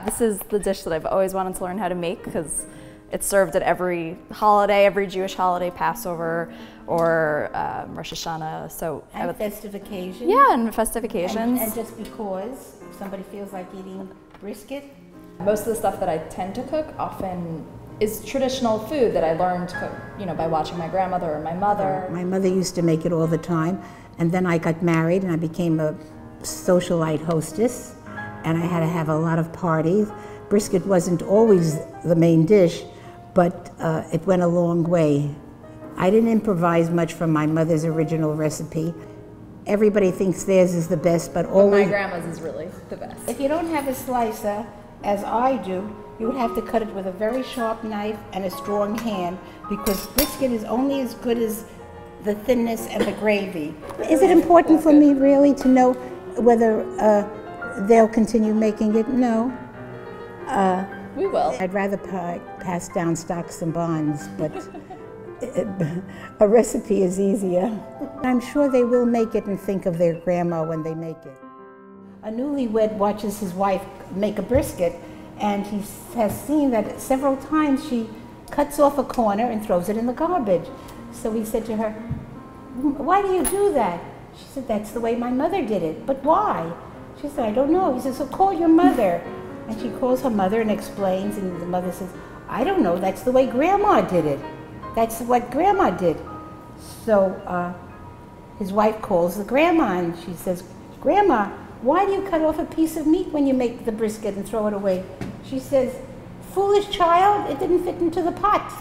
This is the dish that I've always wanted to learn how to make because it's served at every holiday, every Jewish holiday, Passover or Rosh Hashanah. So and festive occasions. Yeah, and festive occasions. And just because somebody feels like eating brisket. Most of the stuff that I tend to cook often is traditional food that I learned to cook, you know, by watching my grandmother or my mother. My mother used to make it all the time, and then I got married and I became a socialite hostess, and I had to have a lot of parties. Brisket wasn't always the main dish, but it went a long way. I didn't improvise much from my mother's original recipe. Everybody thinks theirs is the best, but always... my grandma's is really the best. If you don't have a slicer, as I do, you would have to cut it with a very sharp knife and a strong hand, because brisket is only as good as the thinness and the gravy. Is it important for me really to know whether they'll continue making it? No. We will. I'd rather pass down stocks and bonds, but a recipe is easier. I'm sure they will make it and think of their grandma when they make it. A newlywed watches his wife make a brisket, and he has seen that several times she cuts off a corner and throws it in the garbage. So he said to her, "Why do you do that?" She said, "That's the way my mother did it." "But why?" She said, "I don't know." He said, "So call your mother." And she calls her mother and explains, and the mother says, "I don't know, that's the way Grandma did it. That's what Grandma did." So his wife calls the grandma and she says, "Grandma, why do you cut off a piece of meat when you make the brisket and throw it away?" She says, "Foolish child, it didn't fit into the pot."